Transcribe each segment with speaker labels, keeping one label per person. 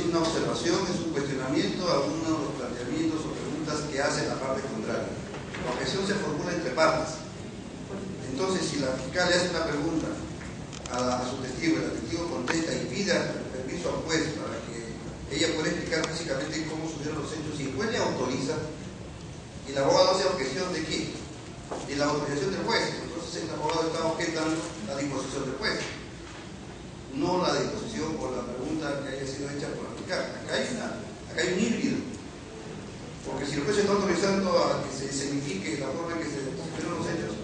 Speaker 1: una observación, es un cuestionamiento a alguno de los planteamientos o preguntas que hace la parte contraria. La objeción se formula entre partes. Entonces, si la fiscal le hace una pregunta a su testigo, el testigo contesta y pida permiso al juez para que ella pueda explicar físicamente cómo sucedieron los hechos, y el juez le autoriza, y el abogado hace objeción de qué, de la autorización del juez. Entonces el abogado está objetando la disposición del juez, no la disposición o la pregunta que haya sido hecha por la fiscal. Acá hay un híbrido, porque si el juez está autorizando a que se signifique la forma en que se sucedieron los hechos,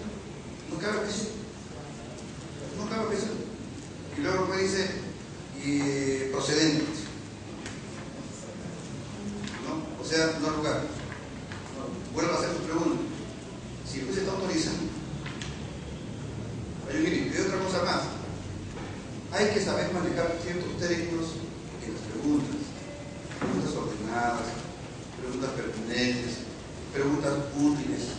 Speaker 1: no cabe que sí, no cabe que sí. Y luego el juez dice procedentes, ¿no? O sea, no al lugar. Vuelvo a hacer su pregunta. Si el juez está autorizando, hay un híbrido. Y otra cosa más, hay que saber manejar ciertos términos en las preguntas ordenadas, preguntas pertinentes, preguntas útiles,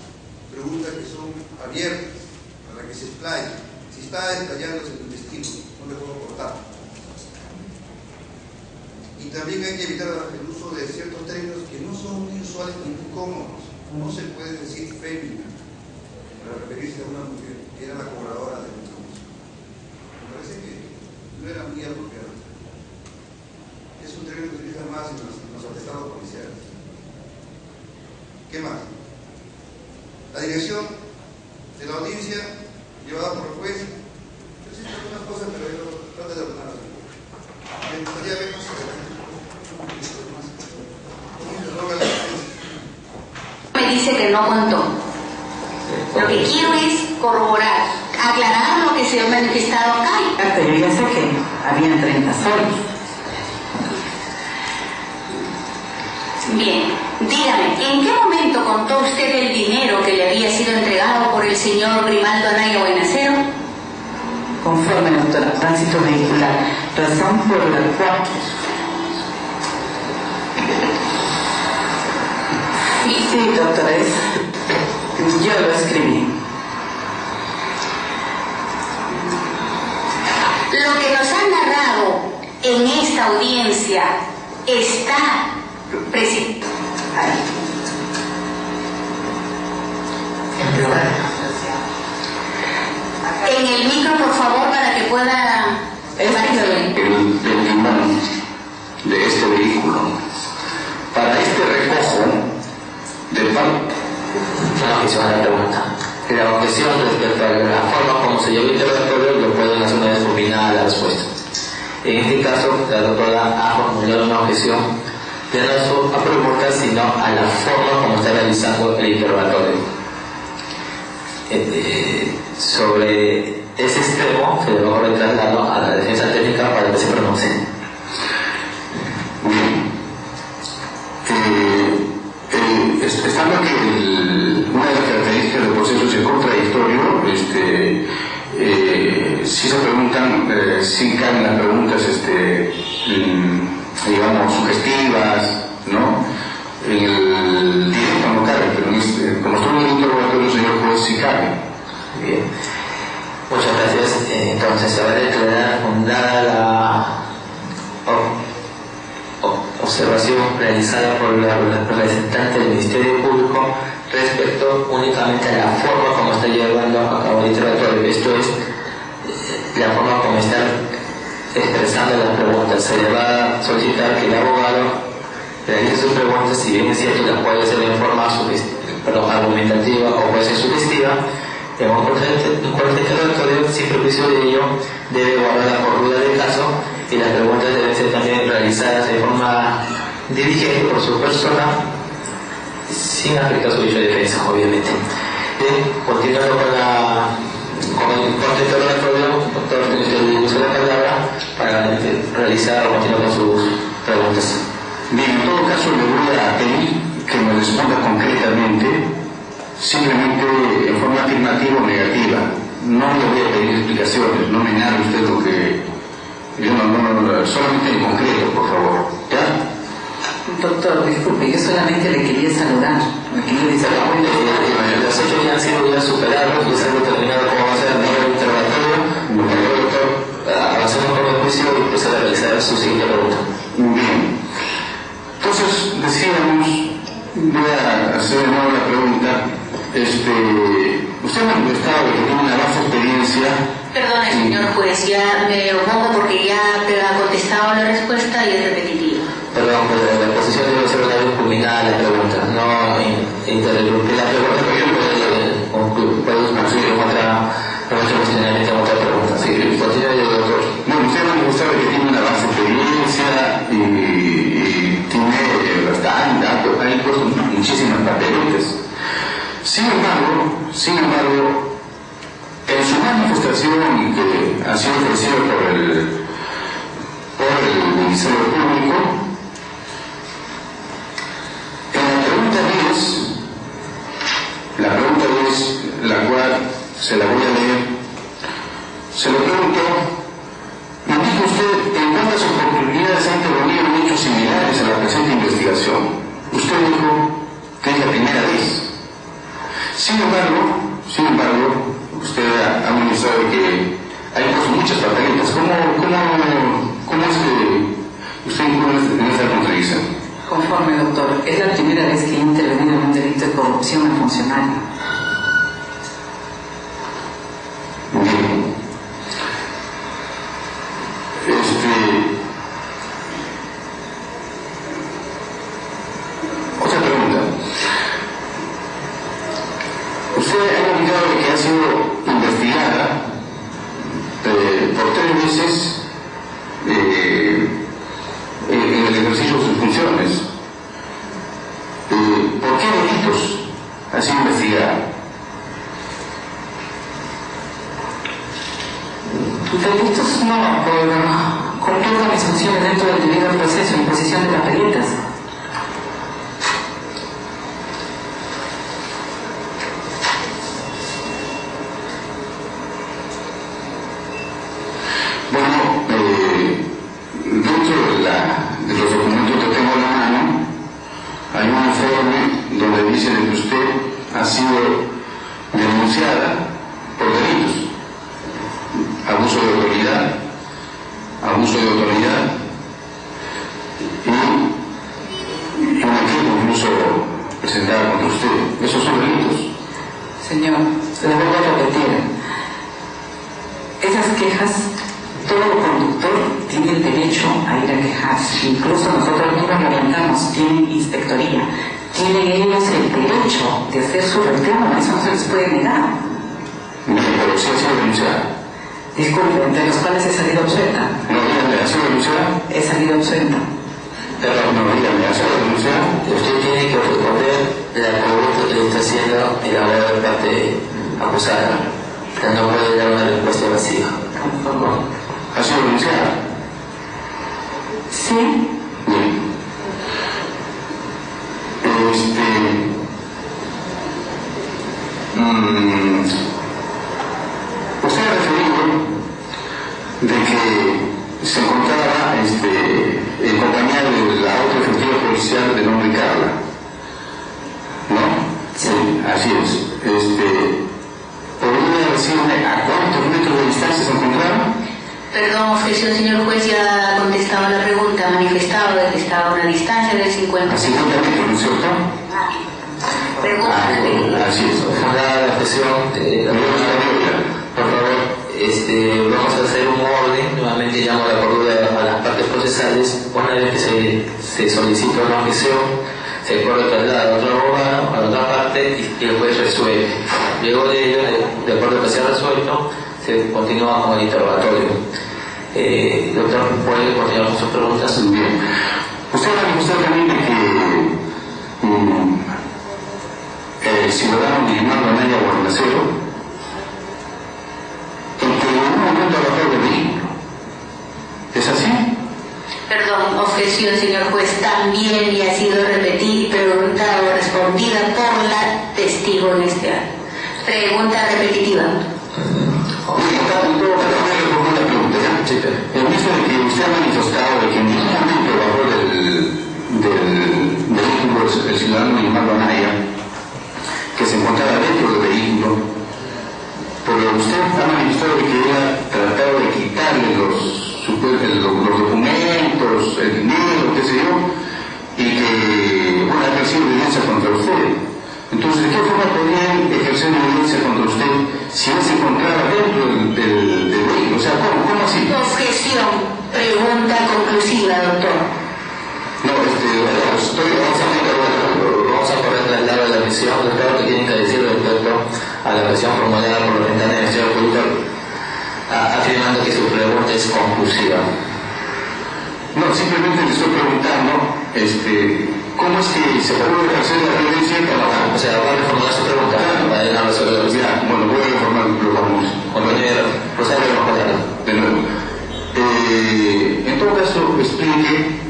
Speaker 1: preguntas que son abiertas para que se explaye. Si está explayándose en el destino, no le puedo cortar. Y también hay que evitar el uso de ciertos términos que no son muy usuales ni muy cómodos. No se puede decir fémina para referirse a una mujer que era la cobradora de nuestra música. Me parece que no era muy apropiado. Es un término que se utiliza más en los atestados policiales. ¿Qué más? La dirección de la audiencia llevada por el juez. Yo sé algunas cosas, pero yo trato de ordenarlas. Me gustaría ver más adelante.
Speaker 2: Me dice que no contó. Lo que quiero es corroborar, aclarar lo que se ha manifestado acá.
Speaker 3: Pero yo ya sé que habían 30 soles.
Speaker 2: Bien, dígame, ¿en qué momento contó usted el dinero que le había sido entregado por el señor Grimaldo Anaya Buenacero?
Speaker 3: Conforme, doctora, tránsito vehicular, razón por la cual sí, doctora, yo lo escribí.
Speaker 2: Lo que nos ha narrado en esta audiencia está presente. En el micro, por favor, para que pueda...
Speaker 4: El timón de este vehículo. Para este recojo de parte.
Speaker 5: Una objeción a la pregunta. La objeción respecto a la forma como se llevó el interrogatorio lo pueden hacer una vez culminada la respuesta. En este caso, la doctora ha formulado una objeción ya no a preguntas, sino a la forma como está realizando el interrogatorio. Sobre ese extremo se le va a traslado a la defensa técnica para que se pronuncie.
Speaker 4: Estando que una de las características del proceso es el contradictorio, si se preguntan, si caen las preguntas, digamos, sugestivas, ¿no? En el directo no cabe, pero como estuvo en el interrogatorio, señor juez, sí cabe.
Speaker 5: Bien. Muchas gracias. Entonces se va a declarar fundada la observación realizada por la representante del Ministerio Público respecto únicamente a la forma como está llevando a cabo el interrogatorio. Esto es la forma como está expresando las preguntas. Se le va a solicitar que el abogado realice sus preguntas, si bien es cierto que puede ser en forma argumentativa o puede ser sugestiva. En un corte interrogatorio, sin prejuicio de ello, debe guardar la cordura del caso y las preguntas deben ser también realizadas de forma dirigente por su persona, sin afectar su derecho de defensa, obviamente. Bien, continuando con el corte interrogatorio, doctor, tiene usted el uso de la palabra para realizar o continuar con sus preguntas.
Speaker 4: Bien, en todo caso le voy a pedir que me responda concretamente, simplemente en forma afirmativa o negativa. No le voy a pedir explicaciones, no me narre usted lo que... solamente en concreto, por favor. ¿Ya?
Speaker 3: Doctor, disculpe, yo solamente le quería saludar.
Speaker 5: Los hechos ya han sido ya superados, ya se ha determinado cómo va a ser el nuevo interrogatorio. Por favor, doctor, avancemos con el juicio y proceda a realizar su siguiente pregunta.
Speaker 4: Bien. voy a hacer de nuevo la pregunta. Usted me ha manifestado que tiene una vasta experiencia.
Speaker 2: Perdone, señor juez, ya me opongo porque ya te ha contestado la respuesta y es repetitiva.
Speaker 5: Perdón, pero la posición debe ser una vez culminada la pregunta, no interrumpir la pregunta porque puede construir otra cuestionamiento en otra pregunta. Sí, continúe, doctor.
Speaker 4: Bueno, usted me ha manifestado que tiene una vasta experiencia y tiene bastante, ha impuesto muchísimas papeletas. Sin embargo, en su manifestación que ha sido ofrecida por el Ministerio Público, en la pregunta 10, la cual se la voy a leer, se lo pregunto, me dijo usted en cuántas oportunidades ha intervenido en hechos similares a la presente investigación. Usted dijo que es la primera vez. Sin embargo, usted ha manifestado que hay pues muchas papeletas. ¿Cómo es que usted incurre en esta contradicción?
Speaker 3: Conforme, doctor, es la primera vez que he intervenido en un delito de corrupción al funcionario.
Speaker 4: Bien. Otra pregunta. Usted ha indicado que ha sido investigada por 3 veces en el ejercicio de sus funciones. ¿Por qué delitos ha sido investigada?
Speaker 3: Delitos no, por cumplir con mis funciones dentro del debido proceso, imposición de papeletas.
Speaker 4: Dentro de los documentos que tengo en la mano, hay un informe donde dice que usted ha sido denunciada por delitos: abuso de autoridad y una queja incluso presentada contra usted. ¿Esos son delitos?
Speaker 3: Señor, le vuelvo a repetir. Esas quejas, todo conductor tiene el derecho a ir a quejarse. Incluso nosotros mismos lo orientamos, tienen inspectoría. Tienen ellos el derecho de hacer su reclamo, eso no se les puede negar.
Speaker 4: Pero sí ha sido denunciada.
Speaker 3: Disculpe, entre los cuales he salido absuelta.
Speaker 4: No, dígame, ¿ha sido denunciada?
Speaker 3: He salido absuelta.
Speaker 4: Perdón, no, dígame, ¿ha sido denunciada?
Speaker 5: Usted tiene que responder la pregunta que le está haciendo el abogado de parte acusada. No puede dar una respuesta vacía.
Speaker 3: Por favor.
Speaker 4: ¿Ha sido denunciada?
Speaker 3: Sí.
Speaker 4: Bien. Usted ha referido de que se encontraba en compañía de la otra efectiva policial de nombre Carla, ¿no?
Speaker 3: Sí.
Speaker 4: Así es. ¿Podría decirme a cuántos metros de distancia se encontraban?
Speaker 2: Perdón, objeción, señor juez, ya ha contestado la pregunta, ha manifestado de que estaba a una distancia de 50
Speaker 4: A 50 metros, ¿no es cierto?
Speaker 2: Pregunta.
Speaker 4: Así es.
Speaker 5: Fundada la objeción, por favor, vamos a hacer un orden. Nuevamente llamo a la cordura a las partes procesales. Una vez que se solicita una objeción, se corre el traslado a otro abogado, a la otra parte, y el juez resuelve. Luego de ello, de acuerdo a que se ha resuelto, se continúa con el interrogatorio. Doctor, ¿puede continuar con sus preguntas?
Speaker 4: Bien. Usted ha manifestado también de que el ciudadano Guillermo Anaya Guarnacero en un momento bajó de vehículo. ¿Es así?
Speaker 2: Perdón, objeción, señor juez, también le ha sido pregunta o respondida por la testigo en este acto. Pregunta repetitiva.
Speaker 4: El hecho de que usted ha manifestado de que en ningún momento bajó del vehículo el ciudadano Guillermo Anaya, que se encontraba dentro del vehículo, porque usted ha manifestado de que él ha tratado de quitarle los documentos, el dinero, qué sé yo, y que una vez ejercido violencia contra usted. Entonces, ¿de qué forma podrían ejercer violencia contra usted si él se encontraba dentro del vehículo? O sea, ¿cómo así?
Speaker 2: Objeción. Pregunta conclusiva, doctor.
Speaker 4: No,
Speaker 5: vamos a correr al lado de la misión, doctor, que tienen que decir respecto a la versión formulada por la ventana del Ministerio Público, afirmando que su pregunta es conclusiva.
Speaker 4: No, simplemente le estoy preguntando, ¿cómo es que se puede ejercer la violencia?
Speaker 5: O sea, va a reformular su pregunta para ir a resolver.
Speaker 4: Ya, bueno, voy a reformar, pero vamos.
Speaker 5: Procede a reformularlo.
Speaker 4: De nuevo. En todo caso, explique.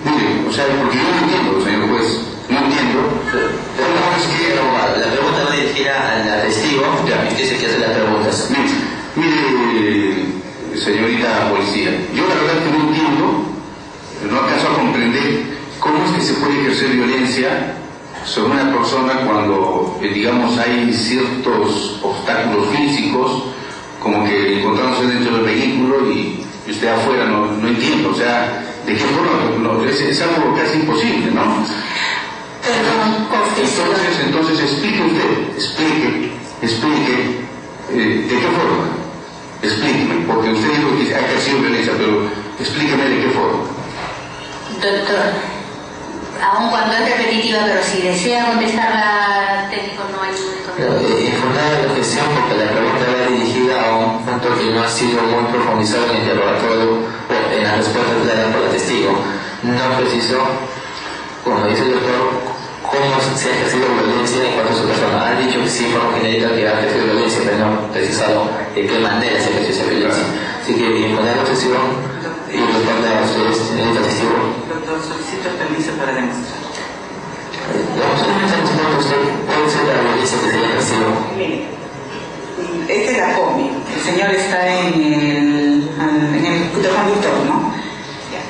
Speaker 4: Mire, o sea, porque yo no entiendo, señor juez, no entiendo. ¿Cómo es que
Speaker 5: la pregunta va dirigida al testigo, ya, y dice que hace las preguntas.
Speaker 4: Mire, señorita policía, yo la verdad que no entiendo, no alcanzo a comprender cómo es que se puede ejercer violencia sobre una persona cuando, digamos, hay ciertos obstáculos físicos, como que encontrándose dentro del vehículo y usted afuera, no entiendo, o sea, ¿de qué forma? Es algo casi imposible, ¿no?
Speaker 2: Perdón,
Speaker 4: Entonces explique usted, explique, ¿de qué forma? Explíqueme, porque usted dijo que ha ejercido violencia, pero explíqueme de qué forma.
Speaker 2: Doctor, aun cuando es repetitiva, pero si desea contestarla, técnico, no hay ningún inconveniente.
Speaker 5: Infundada la objeción porque la pregunta va dirigida a un punto que no ha sido muy profundizado en el interrogatorio o en la respuesta dada por el testigo. No precisó, como dice el doctor, cómo se ha ejercido violencia en cuanto a su persona. Ha dicho que sí, forma genérica que ha ejercido violencia, pero no ha precisado de qué manera se ejerció esa violencia. Así que infundada la objeción y responde a ustedes, señorita testigo.
Speaker 3: Doctor, solicito permiso para demostrar.
Speaker 5: ¿Cuál es la violencia que se ha ejercido?
Speaker 3: Mire, esta es la combi. El señor está en el conductor, ¿no?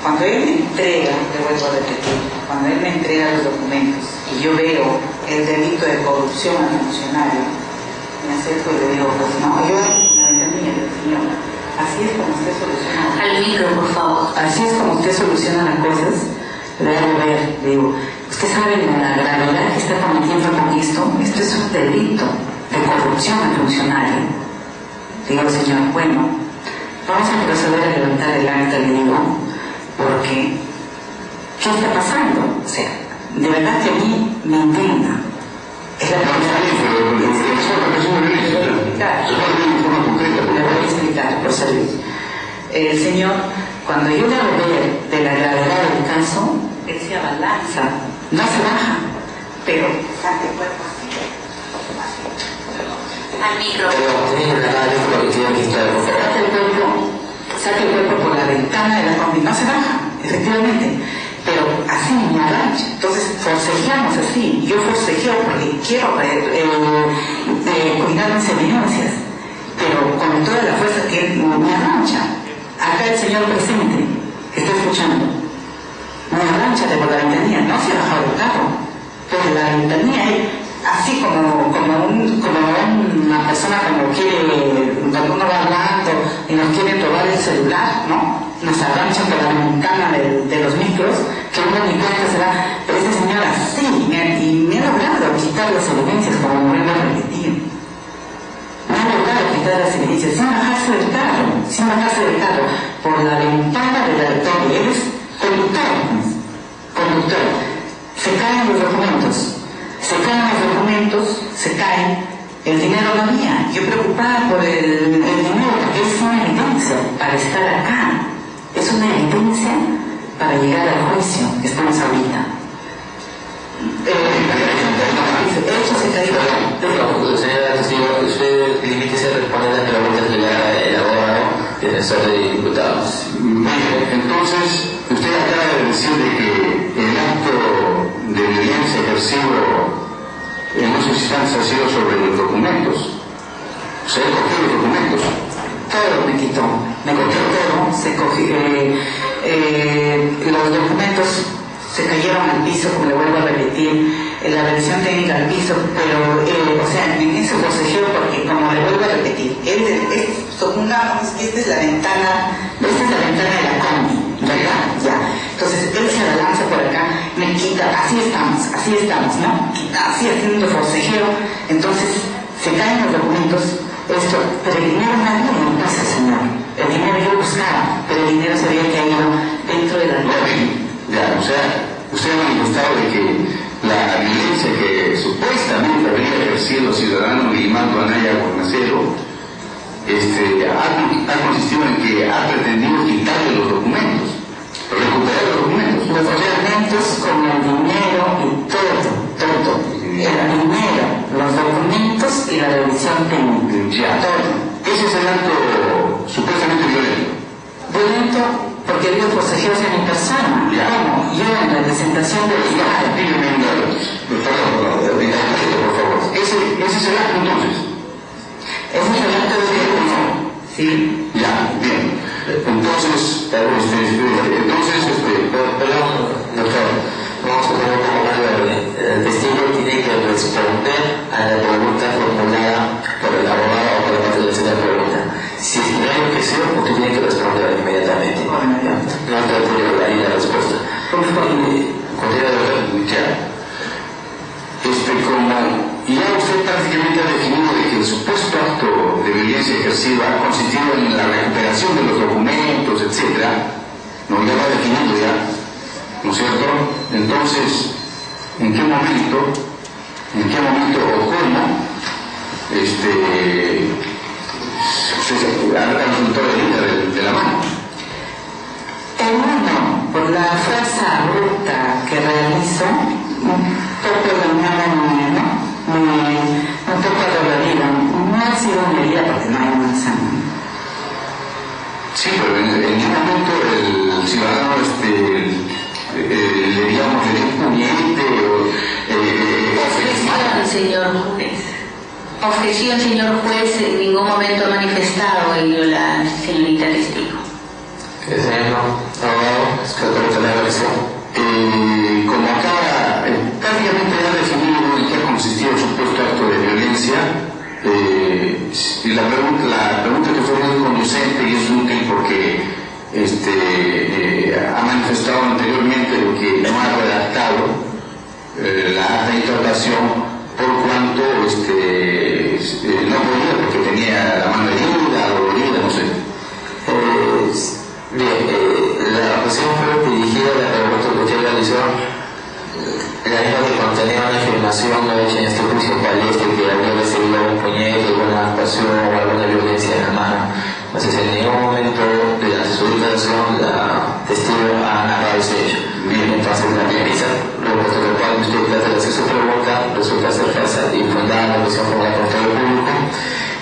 Speaker 3: Cuando él me entrega, le vuelvo a repetir, cuando él me entrega los documentos y yo veo el delito de corrupción al funcionario, me acerco y le digo, pues no, yo la ventanilla del señor. Así es como usted soluciona.
Speaker 2: Al micro, por favor.
Speaker 3: Así es como usted soluciona las cosas. Le hago ver, le digo, usted sabe la gravedad que está cometiendo con esto. Esto es un delito de corrupción al funcionario. Digo, señor, bueno, vamos a proceder a levantar el acta, le digo, porque ¿qué está pasando? O sea, de verdad que a mí me indigna. Es la primera vez que le voy a explicar, por servicio. El señor, cuando yo le hago ver de la gravedad del caso, él se abalanza, no se baja, pero saca el cuerpo así.
Speaker 2: Al micro.
Speaker 3: Saca el cuerpo por la ventana de la combi, no se baja, efectivamente, pero así me arrancha. Entonces forcejeamos así, yo forcejeo porque quiero cuidar mis evidencias, pero con toda la fuerza que él me arrancha. Acá el señor presente, que está escuchando, me arrancha de por la ventanilla, no se ha bajado del carro, por la ventanilla, así como una persona cuando uno va hablando y nos quiere robar el celular, ¿no? Nos arranchan por la ventana de los micros, que uno ni cuenta se da, pero ese señor así, y me ha logrado quitar las evidencias, como me vuelvo a repetir. Me ha logrado quitar las evidencias sin bajarse del carro, por la ventana del automóvil. Él es conductor. Se caen los documentos, se caen, el dinero no había. Yo preocupada por el dinero, porque es una evidencia para estar acá, es una evidencia para llegar al juicio que estamos ahorita. Eso se cayó.
Speaker 5: Señora testigo, usted limítese a responder las preguntas que le haga el abogado, defensor de diputados.
Speaker 4: Bien, entonces, usted acaba de decir de que el acto de violencia ejercido en esos instantes ha sido sobre los documentos. Se cogió los documentos.
Speaker 3: Todo me quitó todo, se cogió, los documentos se cayeron al piso, como le vuelvo a repetir, la revisión técnica al piso, pero, o sea, en ese forcejeo, porque como le vuelvo a repetir, supongamos que esta es la ventana de la combi, ¿verdad? Ya. Entonces, él se abalanza por acá, me quita así estamos, ¿no? Así haciendo forcejeo, entonces se caen los documentos, pero el dinero nadie lo pasa, señor. El dinero yo buscaba, pero el dinero se había caído dentro de la ley.
Speaker 4: Ya, o sea, usted ha manifestado de que la violencia que supuestamente habría ejercido el ciudadano Guillermo Anaya Guarnacero ha consistido en que ha pretendido quitarle los documentos, recuperar los documentos.
Speaker 3: Los documentos con el dinero y todo. El dinero, los documentos y la revisión técnica.
Speaker 4: Ya,
Speaker 3: todo.
Speaker 4: Ese es el acto supuestamente violento.
Speaker 3: Violento porque había forcejeos en mi persona.
Speaker 4: Ya.
Speaker 3: ¿Cómo? Yo en representación del ciudadano.
Speaker 4: Dígame un dato. Por favor. Ese es el acto entonces.
Speaker 3: Es un acto de violencia. Sí.
Speaker 4: Ya, bien. Entonces,
Speaker 5: perdón, doctor, vamos a poner un poco más de orden. El testigo tiene que responder a la pregunta formulada por el abogado o por la parte de la pregunta. Si es que no hay objeción, usted tiene que responder inmediatamente. No trate de evadir la respuesta. Continúa, doctor.
Speaker 4: ya. Como ya usted prácticamente ha definido de que el supuesto acto de violencia ejercido ha consistido en la recuperación de los documentos, etcétera, ya lo ha definido ya, ¿no es cierto? Entonces, ¿en qué momento o cómo usted ha resultado herida de la mano?
Speaker 3: El uno, por la fuerza bruta que realizo, un poco de una mano, ¿no? Un poco dolorida. No ha sido una herida porque no hay una sangre.
Speaker 4: Sí, pero en ningún momento el ciudadano le dio un puñete
Speaker 2: Objeción, señor juez. Objeción, señor juez, en ningún momento ha manifestado ello la señorita testigo.
Speaker 5: Señor abogado, es que doctor la versión.
Speaker 4: Como acá prácticamente ha definido en qué ha consistido el supuesto acto de violencia, y la pregunta que fue muy conducente y es útil porque ha manifestado anteriormente de que no ha redactado la acta de interrogación por cuanto no podía porque tenía la mano herida, dolorida, no sé.
Speaker 5: Bien, la ocasión fue dirigida a la pregunta que usted realizó, la misma que contenía una afirmación no hecha en este juicio, cual es de que había recibido un puñete, alguna actuación o alguna violencia en la mano. Entonces, en ningún momento de su declaración, la testigo ha narrado ese hecho. Bien, entonces la premisa, luego de lo cual usted trata de hacer su pregunta, resulta ser falsa y fundada la versión formulada por todo el público,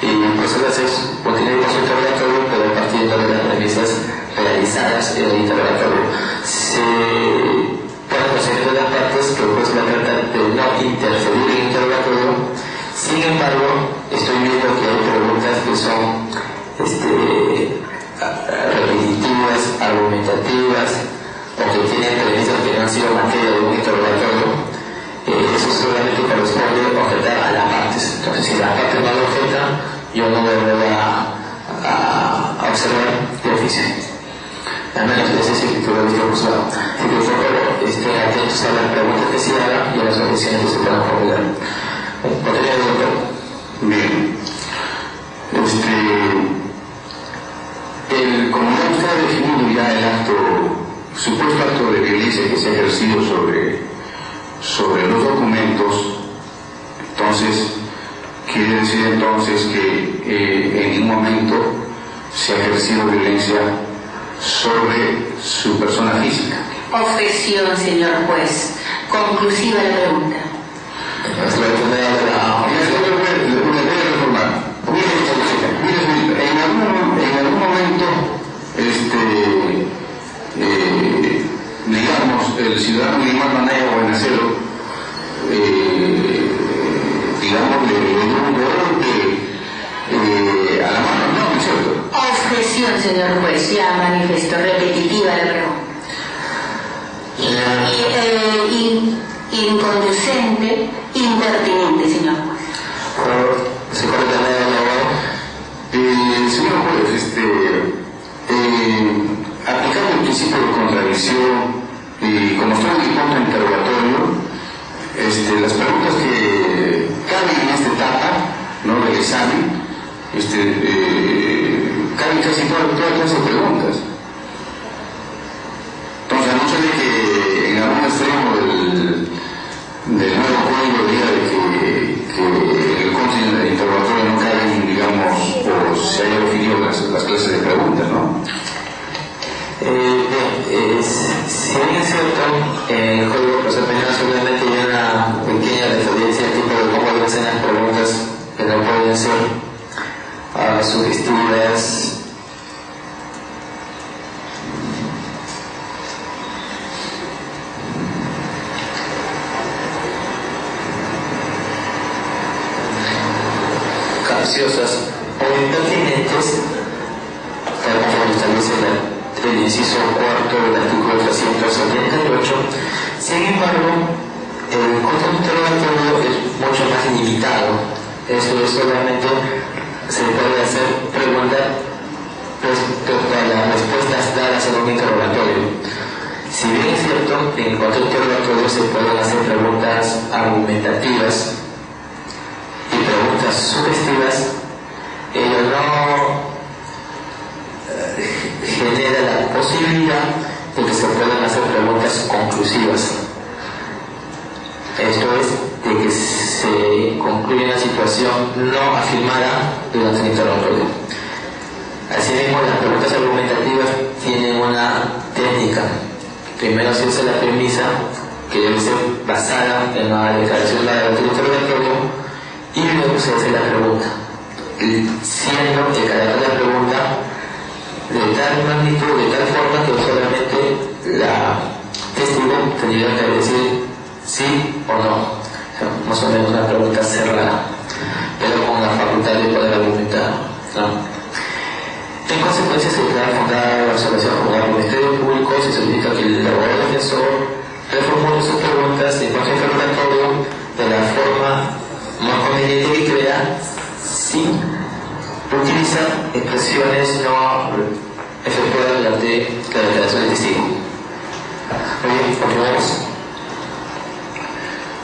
Speaker 5: y procede a hacer continuar con su interrogatorio, pero partiendo de las premisas realizadas en el interrogatorio. Se pueden considerar las partes que el juez va a tratar de no interferir en el interrogatorio. Sin embargo, estoy viendo que hay preguntas que son repetitivas, argumentativas, o que tienen premisas que no han sido materia de un interrogatorio. Eso solamente corresponde objetar a las partes. Entonces, si las partes no lo objetan, yo no me voy a observar de oficio. Al menos ese es el título de este juzgado. Así que, por favor, estén atentos a las preguntas que se hagan y a las objeciones que se puedan formular. Continúe, doctor.
Speaker 4: Bien. Como ya usted ha definido ya el supuesto acto de violencia que se ha ejercido sobre los documentos, entonces quiere decir entonces que en ningún momento se ha ejercido violencia sobre su persona física.
Speaker 2: Objeción, señor juez. Conclusiva la pregunta.
Speaker 4: En algún momento, digamos, el ciudadano Guillermo Anaya Guarnacero, digamos, le dio un golpe a la mano, ¿no? ¿No es cierto?
Speaker 2: Objeción, señor juez. Ya manifestó repetitiva la pregunta. Inconducente, impertinente, señor juez.
Speaker 4: Señor juez, aplicando el principio de contradicción y como estoy en el punto interrogatorio, las preguntas que caben en esta etapa, ¿no?, del examen, caben casi todas clases de preguntas. Entonces, a no ser de que en algún extremo del nuevo código diga de que el contenido del interrogatorio no caben, digamos, o se hayan definido las clases de preguntas, ¿no?
Speaker 5: Si bien es cierto, en el Código Procesal Penal solamente hay una pequeña referencia al tipo de cómo deben ser las preguntas que no pueden ser sugestivas, capciosas o impertinentes, tal como establece el inciso cuarto del artículo 378. Sin embargo, el contenido interrogatorio es mucho más limitado. Esto es solamente se puede hacer preguntas respecto a las respuestas dadas en un interrogatorio. Si bien es cierto, en el contenido interrogatorio se pueden hacer preguntas argumentativas y preguntas sugestivas, ello no genera la posibilidad de que se puedan hacer preguntas conclusivas. Esto es, de que se concluya una situación no afirmada durante el interrogatorio. Asimismo, las preguntas argumentativas tienen una técnica. Primero se usa la premisa, que debe ser basada en la declaración del interrogatorio, y luego se hace la pregunta, siendo el carácter de la pregunta de tal magnitud, de tal forma que solamente la testigo tendría que decir sí o no, más o menos una pregunta cerrada, pero con la facultad de poder argumentar, ¿no? En consecuencia, se declara fundada la observación como el Ministerio Público, se solicita que el abogado defensor reformule sus preguntas en cuanto al interrogatorio de la forma más conveniente que crea, sin utilizar expresiones no efectuadas durante la declaración del testigo. Muy bien, continuamos.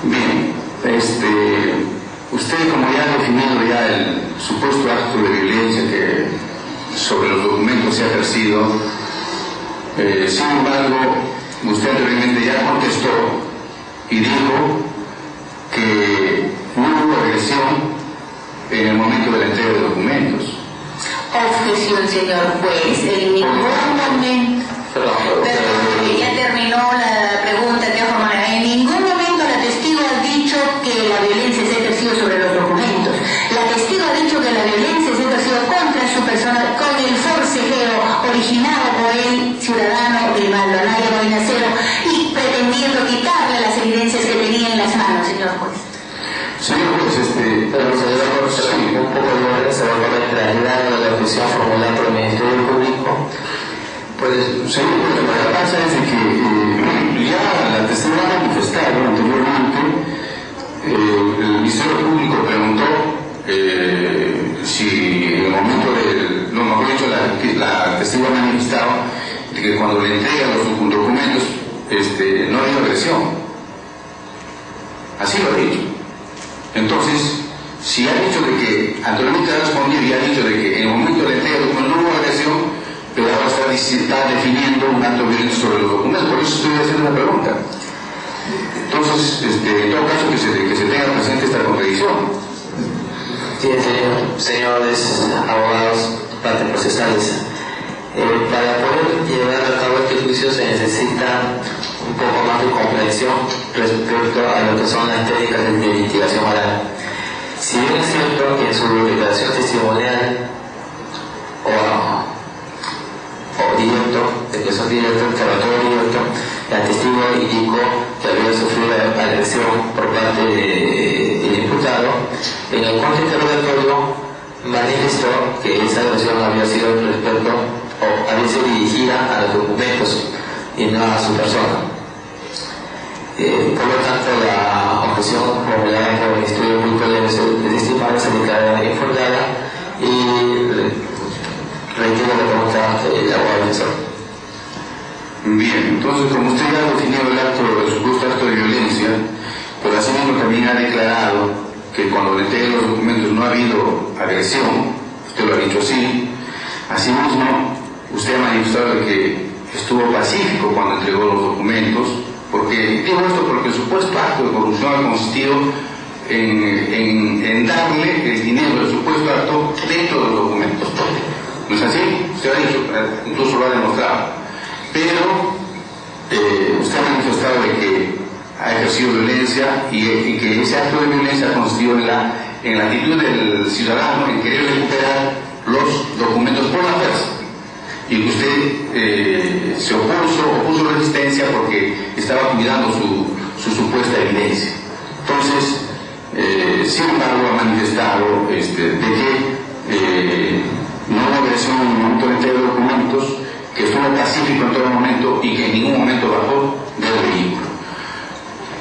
Speaker 4: Bien, usted, como ya ha definido ya el supuesto acto de violencia que sobre los documentos se ha ejercido, sin embargo, usted anteriormente ya contestó y dijo que no hubo agresión en el momento de la entrega de documentos.
Speaker 2: Objeción, señor juez, en ningún momento. Perdón, ya terminó la pregunta que ha formado. En ningún momento la testigo ha dicho que la violencia se ha ejercido sobre los documentos. La testigo ha dicho que la violencia se ha ejercido contra su persona con el forcejeo originado por el ciudadano de Maldonado Boinacero y pretendiendo quitarle las evidencias que tenía en las manos, señor juez.
Speaker 4: Señor juez,
Speaker 5: pero señor juez, un poco de orden se va a poner traslado de la objeción formulada por el Ministerio Público.
Speaker 4: Pues, señor juez, lo que pasa es que ya la testigo ha manifestado anteriormente, el Ministerio Público preguntó si en el momento del, no mejor dicho, la testigo ha manifestado de que cuando le entregan los documentos no hay agresión. Así lo ha dicho. Entonces, si ha dicho de que anteriormente ha respondido y ha dicho de que en el momento de la entrega de documentos no hubo agresión, pero ahora está definiendo un acto violento sobre los documentos, por eso estoy haciendo la pregunta. Entonces, en todo caso, que se tenga presente esta contradicción.
Speaker 5: Sí, señores abogados, partes procesales, para poder llevar a cabo este juicio se necesita un poco más de comprensión respecto a lo que son las técnicas de investigación oral. Si bien es cierto que en su declaración testimonial o directo, de que son directos, interrogatorio directo, el testigo indicó que había sufrido agresión por parte del imputado. En el cuarto interrogatorio manifestó que esa agresión había sido respecto o había sido dirigida a los documentos y no a su persona. Por lo tanto, la objeción formulada por el Ministerio Público debe ser desestimada, se declara infundada y reitero la pregunta del abogado defensor.
Speaker 4: Bien, entonces como usted ya ha definido el supuesto acto de violencia, pues así por la entrega de los documentos no ha habido agresión, usted lo ha dicho así. Asimismo, usted ha manifestado de que estuvo pacífico cuando entregó los documentos, porque digo esto porque el supuesto acto de corrupción ha consistido en darle el dinero del supuesto acto dentro de los documentos. ¿No es así? Usted ha dicho, incluso lo ha demostrado. Pero usted ha manifestado de que ha ejercido violencia y que ese acto de violencia ha consistido en la actitud del ciudadano en querer recuperar los documentos por la fuerza, y que usted se opuso resistencia porque estaba cuidando su supuesta evidencia. Entonces, sin embargo, ha manifestado de que no hubo agresión en el momento de entrega de documentos, que estuvo pacífico en todo momento y que en ningún momento bajó del vehículo.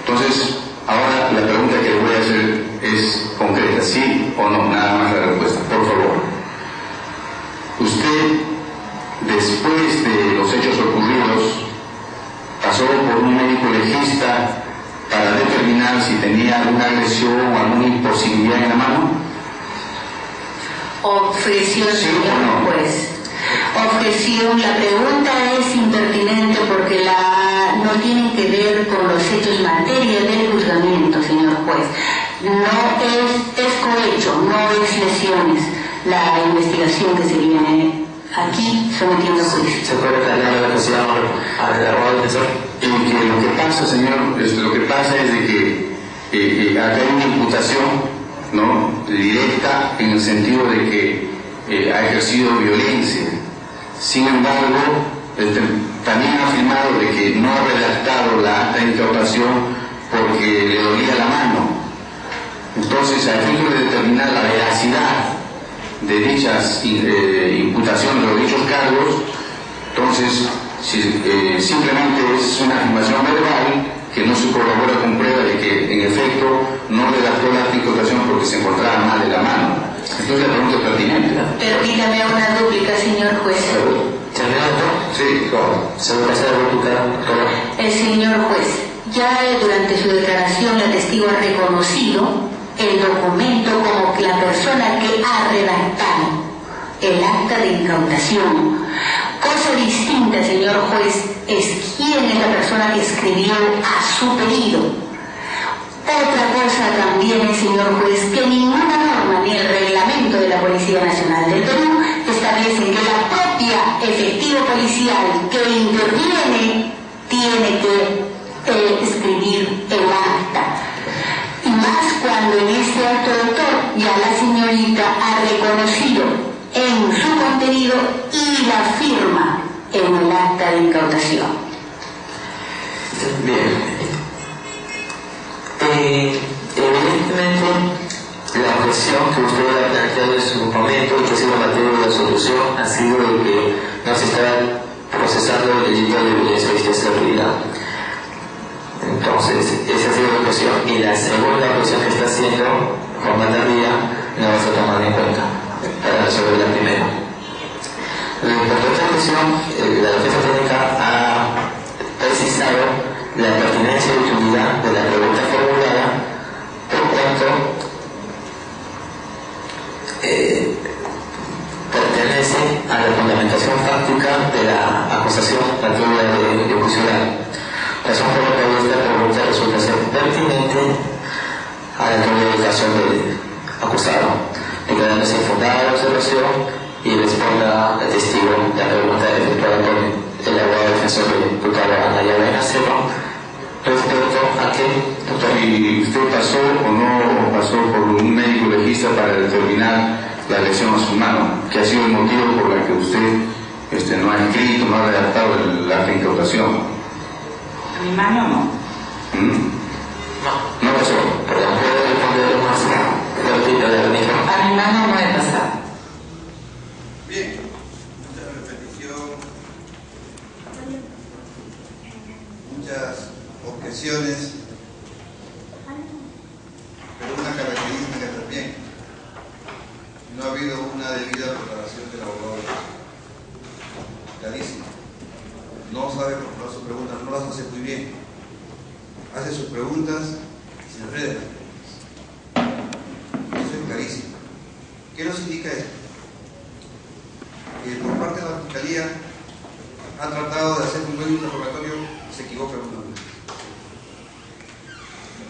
Speaker 4: Entonces, ahora la pregunta que le voy a hacer es concreta, sí o no, nada más la respuesta, por favor. Usted, después de los hechos ocurridos, pasó por un médico legista para determinar si tenía alguna agresión o alguna imposibilidad en la mano.
Speaker 2: Objeción,
Speaker 4: ¿Sí
Speaker 2: señor
Speaker 4: o no?
Speaker 2: juez. Objeción, la pregunta es impertinente porque no tiene que ver con los hechos materia del juzgamiento, señor juez. No es cohecho, no es lesiones la investigación que se viene aquí sometiendo a juicio.
Speaker 5: ¿Se puede aclarar la cuestión al abogado defensor?
Speaker 4: Que lo que pasa, señor, lo que pasa es de que acá hay una imputación, ¿no?, directa, en el sentido de que ha ejercido violencia. Sin embargo, también ha afirmado de que no ha redactado la acta de incautación porque le dolía la mano. Entonces, a fin de determinar la veracidad de dichas imputaciones o dichos cargos, entonces simplemente es una afirmación verbal que no se corrobora con prueba de que en efecto no redactó la acta de incautación porque se encontraba mal de la mano. Entonces la pregunta es pertinente.
Speaker 2: Permítame una dúplica, señor juez.
Speaker 5: ¿Terminado todo?
Speaker 4: Sí, claro.
Speaker 5: ¿Se puede pasar a réplica, doctora?
Speaker 2: El señor juez, ya durante su declaración la testigo ha reconocido el documento como que la persona que ha redactado el acta de incautación. Cosa distinta, señor juez, es quién es la persona que escribió a su pedido. Otra cosa también es, señor juez, que ninguna norma ni el reglamento de la Policía Nacional del Perú establecen que la propia efectivo policial que interviene tiene que escribir el acta. Y más cuando en este acto, doctor, ya la señorita ha reconocido en su contenido y la firma en el acta de incautación.
Speaker 5: Bien. Evidentemente, la objeción que usted ha planteado en su momento y que ha sido materia de la solución ha sido de que no se está procesando el delito de violencia y seguridad. Entonces, esa ha sido la objeción, y la segunda objeción que está haciendo Juan Matarría no va a ser tomada en cuenta para resolver la primera. Respecto a esta objeción, la defensa técnica ha precisado la pertinencia y utilidad de la pregunta formulada, por cuanto pertenece a la fundamentación fáctica de la acusación planteada de juicio oral. Razón por la cual esta pregunta resulta ser pertinente a la comunicación del acusado, declarándose infundada la observación y responda al testigo la pregunta efectuada por el abogado defensor del imputado Anaya Benacero respecto a que, doctor,
Speaker 4: ¿Y usted pasó o no pasó por un médico legista para determinar la lesión a su mano? ¿Qué ha sido el motivo por el que usted no ha escrito, no ha redactado el acta de incautación?
Speaker 3: A mi mano no.
Speaker 5: no pasó, perdón, puede responder más a
Speaker 3: mi mano no he pasado.
Speaker 1: Bien, mucha repetición, muchas objeciones, pero una característica también: no ha habido una debida preparación del abogado. Clarísimo. No sabe formular sus preguntas, no las hace muy bien. Hace sus preguntas y se enreda. Fiscalía ha tratado de hacer un buen interrogatorio, se equivoca una vez.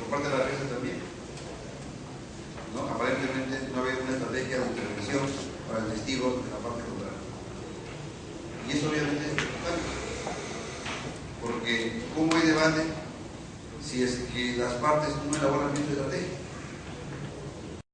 Speaker 1: Por parte de la defensa también, ¿no? Aparentemente no había una estrategia de intervención para el testigo de la parte contraria. Y eso obviamente es importante, porque ¿cómo hay debate si es que las partes no elaboran bien su estrategia?